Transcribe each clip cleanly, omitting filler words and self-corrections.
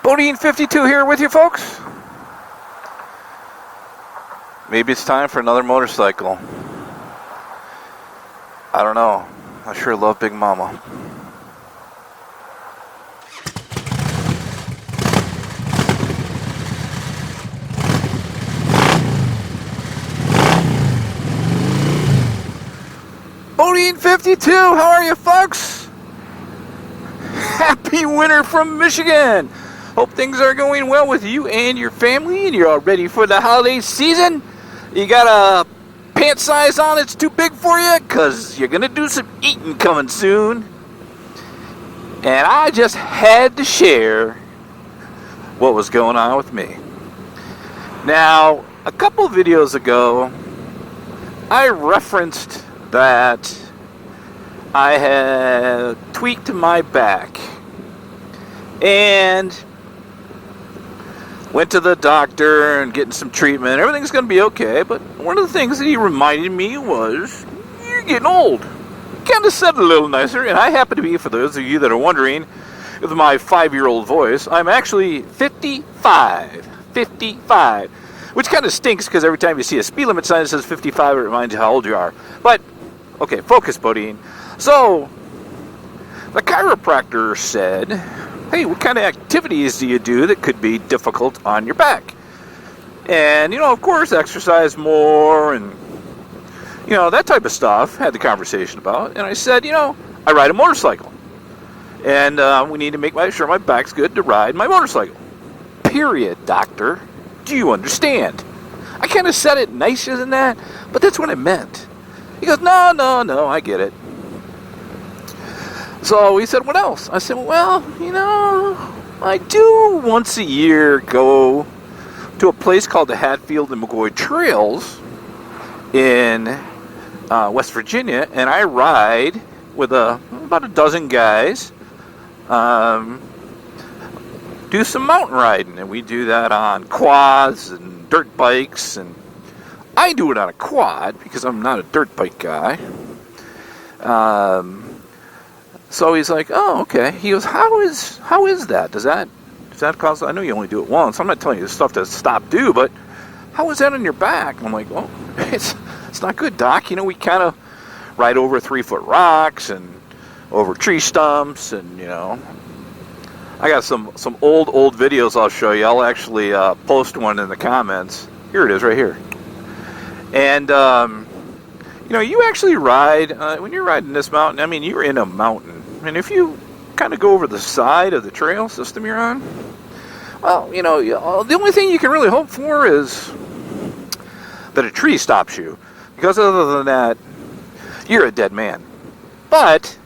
Bodine 52 here with you, folks. Maybe it's time for another motorcycle. I don't know. I sure love Big Mama. Bodine 52, how are you, folks? Happy winter from Michigan. Hope things are going well with you and your family, and you're all ready for the holiday season. You got a pant size on that's too big for you, because you're going to do some eating coming soon. And I just had to share what was going on with me. Now, a couple videos ago, I referenced that I had tweaked my back and went to the doctor and getting some treatment. Everything's going to be okay, but one of the things that he reminded me was, you're getting old. Kind of said it a little nicer, and I happen to be, for those of you that are wondering, with my 5-year-old voice, I'm actually 55. 55. Which kind of stinks, because every time you see a speed limit sign that says 55, it reminds you how old you are. But, okay, focus, Bodine. So, the chiropractor said, hey, what kind of activities do you do that could be difficult on your back? And, of course, exercise more and, that type of stuff. Had the conversation about. And I said, I ride a motorcycle. And we need to make sure my back's good to ride my motorcycle. Period, doctor. Do you understand? I kind of said it nicer than that, but that's what I meant. He goes, no, I get it. So he said, what else? I said, well, I do once a year go to a place called the Hatfield and McCoy Trails in West Virginia, and I ride with about a dozen guys, do some mountain riding, and we do that on quads and dirt bikes, and I do it on a quad because I'm not a dirt bike guy. So he's like, oh, okay. He goes, how is that? Does that cause? I know you only do it once. I'm not telling you the stuff to stop do, but how is that on your back? I'm like, well, it's not good, Doc. We kind of ride over 3-foot rocks and over tree stumps, and I got some old videos I'll show you. I'll actually post one in the comments. Here it is, right here. And you actually ride when you're riding this mountain. I mean, you're in a mountain. And if you kind of go over the side of the trail system you're on, well, the only thing you can really hope for is that a tree stops you. Because other than that, you're a dead man. But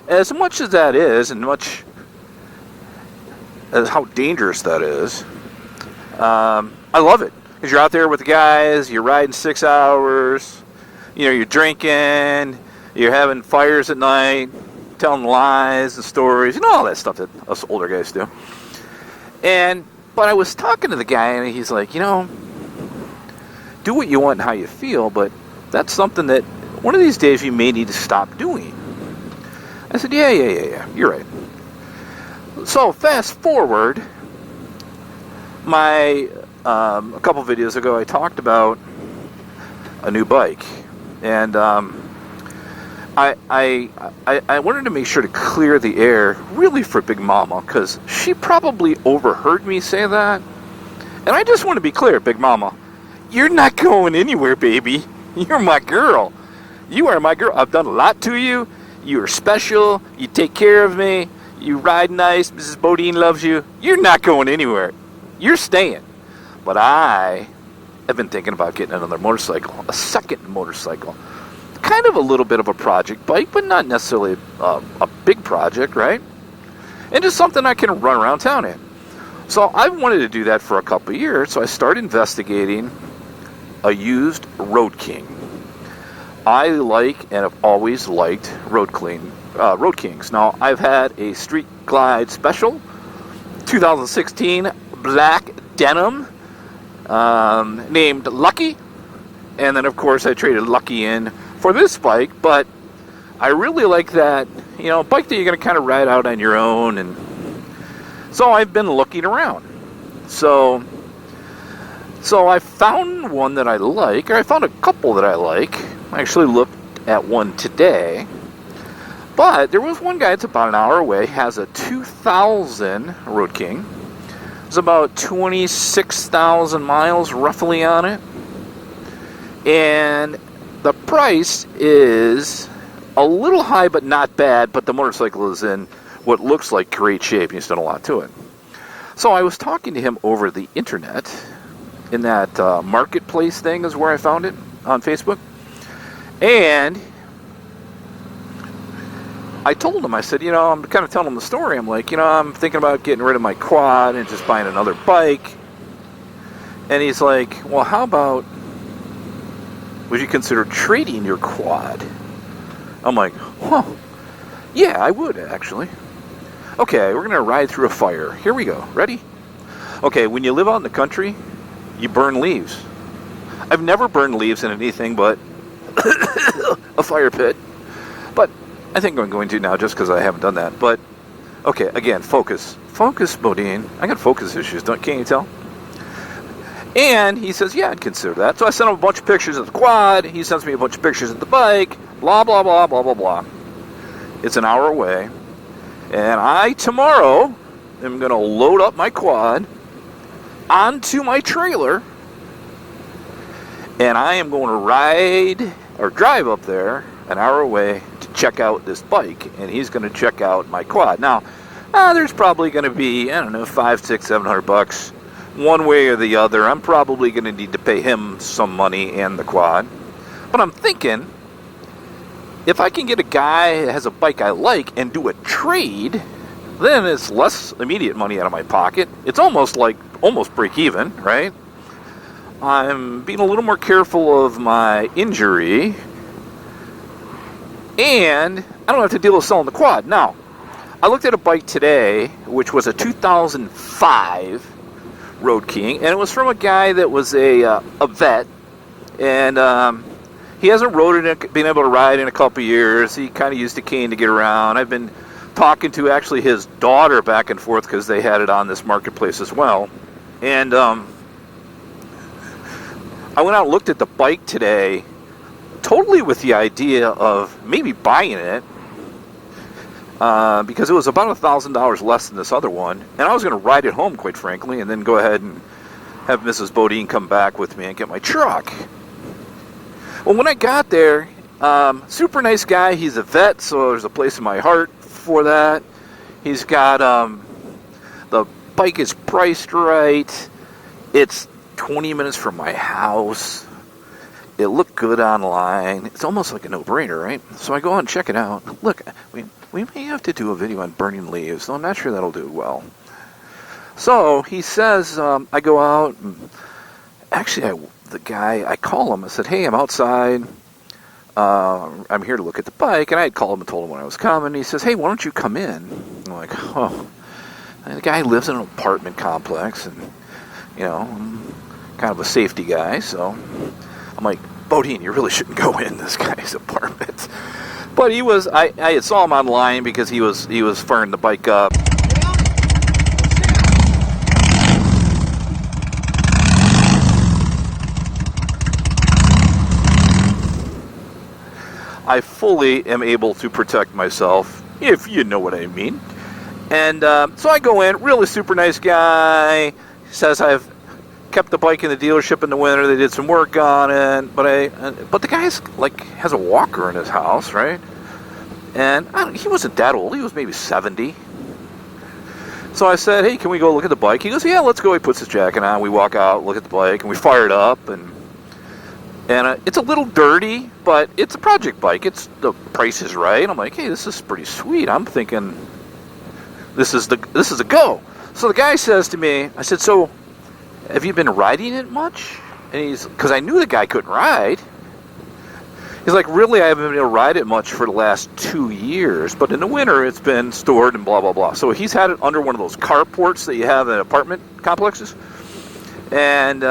as much as that is, and much as how dangerous that is, I love it. Because you're out there with the guys, you're riding 6 hours, you're drinking, you're having fires at night, telling lies and stories, all that stuff that us older guys do. But I was talking to the guy, and he's like, do what you want and how you feel, but that's something that one of these days you may need to stop doing. I said, yeah, you're right. So fast forward, a couple videos ago I talked about a new bike, and I wanted to make sure to clear the air, really, for Big Mama, because she probably overheard me say that. And I just want to be clear, Big Mama, you're not going anywhere, baby. You're my girl. You are my girl. I've done a lot to you. You are special. You take care of me. You ride nice. Mrs. Bodine loves you. You're not going anywhere. You're staying. But I have been thinking about getting another motorcycle, a second motorcycle. Kind of a little bit of a project bike, but not necessarily a big project, right? And just something I can run around town in. So I wanted to do that for a couple of years, so I started investigating a used Road King. I like and have always liked Road Kings. Now, I've had a Street Glide Special, 2016 black denim, named Lucky. And then, of course, I traded Lucky in for this bike, but I really like that, bike that you're going to kind of ride out on your own and So I've been looking around. So I found one that I like, or I found a couple that I like. I actually looked at one today. But there was one guy that's about an hour away, has a 2000 Road King. It's about 26,000 miles roughly on it. And the price is a little high but not bad, but the motorcycle is in what looks like great shape. He's done a lot to it. So I was talking to him over the internet, in that marketplace thing is where I found it, on Facebook. And I told him, I said, I'm kind of telling him the story. I'm like, I'm thinking about getting rid of my quad and just buying another bike. And he's like, well, how about, would you consider trading your quad? I'm like, yeah, I would actually. Okay, we're going to ride through a fire. Here we go. Ready? Okay, when you live out in the country, you burn leaves. I've never burned leaves in anything but a fire pit. But I think I'm going to now just because I haven't done that. But, okay, again, focus. Focus, Bodine. I got focus issues, can't you tell? And he says, yeah, I'd consider that. So I sent him a bunch of pictures of the quad. He sends me a bunch of pictures of the bike. Blah, blah, blah, blah, blah, blah. It's an hour away. And I, tomorrow, am going to load up my quad onto my trailer. And I am going to ride or drive up there an hour away to check out this bike. And he's going to check out my quad. Now, there's probably going to be, I don't know, $500, $600, $700 one way or the other. I'm probably going to need to pay him some money and the quad. But I'm thinking, if I can get a guy that has a bike I like and do a trade, then it's less immediate money out of my pocket. It's almost break even, right? I'm being a little more careful of my injury, and I don't have to deal with selling the quad. Now, I looked at a bike today, which was a 2005 Road King, and it was from a guy that was a vet, and he hasn't rode it, been able to ride in a couple years. He kind of used a cane to get around. I've been talking to actually his daughter back and forth because they had it on this marketplace as well. And I went out and looked at the bike today, totally with the idea of maybe buying it, because it was about $1,000 less than this other one. And I was going to ride it home, quite frankly, and then go ahead and have Mrs. Bodine come back with me and get my truck. Well, when I got there, super nice guy. He's a vet, so there's a place in my heart for that. He's got, the bike is priced right. It's 20 minutes from my house. It looked good online. It's almost like a no-brainer, right? So I go on and check it out. Look, we may have to do a video on burning leaves, though I'm not sure that'll do well. So he says, I go out, and actually, the guy, I call him. I said, hey, I'm outside. I'm here to look at the bike. And I had called him and told him when I was coming. He says, hey, why don't you come in? I'm like, oh. And the guy lives in an apartment complex, and, I'm kind of a safety guy. So I'm like, Bodine, you really shouldn't go in this guy's apartment. But he was, I saw him online because he was firing the bike up. I fully am able to protect myself, if you know what I mean. And so I go in, really super nice guy. He says I've kept the bike in the dealership in the winter. They did some work on it, but the guy's has a walker in his house, right? And he wasn't that old. He was maybe 70. So I said, hey, can we go look at the bike? He goes, yeah, let's go. He puts his jacket on. We walk out, look at the bike, and we fire it up, and it's a little dirty, but it's a project bike. The price is right. I'm like, hey, this is pretty sweet. I'm thinking this is a go. So the guy says to me, I said, so have you been riding it much? And because I knew the guy couldn't ride. He's like, really, I haven't been able to ride it much for the last 2 years, but in the winter it's been stored and blah, blah, blah. So he's had it under one of those carports that you have in apartment complexes. And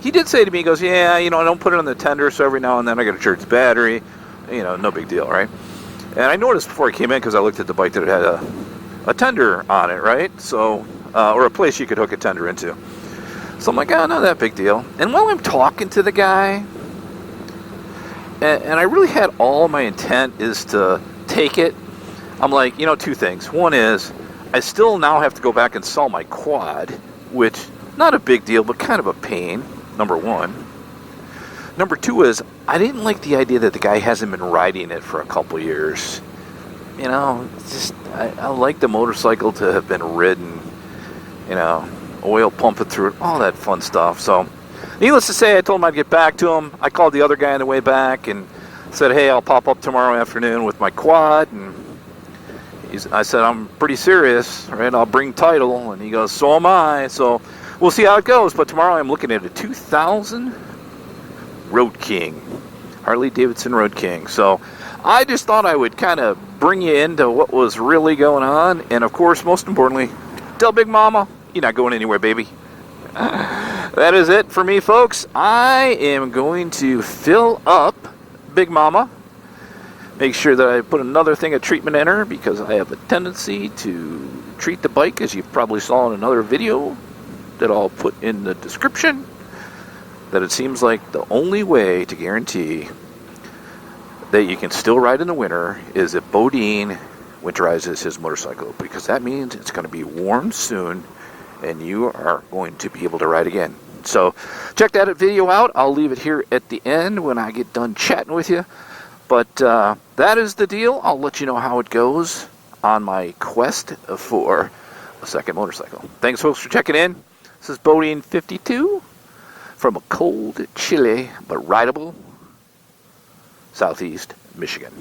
he did say to me, he goes, yeah, I don't put it on the tender, so every now and then I got to charge the battery. No big deal, right? And I noticed before I came in, because I looked at the bike, that it had a tender on it, right? So or a place you could hook a tender into. So I'm like, oh, not that big deal. And while I'm talking to the guy, and I really had all my intent is to take it, I'm like, two things. One is, I still now have to go back and sell my quad, which, not a big deal, but kind of a pain, number one. Number two is, I didn't like the idea that the guy hasn't been riding it for a couple years. I like the motorcycle to have been ridden, oil pumping through it, all that fun stuff. So, needless to say, I told him I'd get back to him. I called the other guy on the way back and said, hey, I'll pop up tomorrow afternoon with my quad. And I said, I'm pretty serious, right? I'll bring title. And he goes, so am I. So, we'll see how it goes. But tomorrow I'm looking at a 2000 Road King, Harley Davidson Road King. So I just thought I would kind of bring you into what was really going on. And of course, most importantly, tell Big Mama, you're not going anywhere, baby. That is it for me, folks. I am going to fill up Big Mama. Make sure that I put another thing of treatment in her because I have a tendency to treat the bike, as you probably saw in another video that I'll put in the description. That it seems like the only way to guarantee that you can still ride in the winter is if Bodine winterizes his motorcycle, because that means it's going to be warm soon and you are going to be able to ride again. So check that video out. I'll leave it here at the end when I get done chatting with you. But that is the deal. I'll let you know how it goes on my quest for a second motorcycle. Thanks, folks, for checking in. This is Bodine 52. From a cold, chilly, but rideable Southeast Michigan.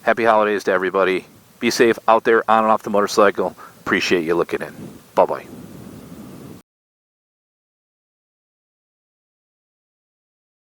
Happy holidays to everybody. Be safe out there on and off the motorcycle. Appreciate you looking in. Bye-bye.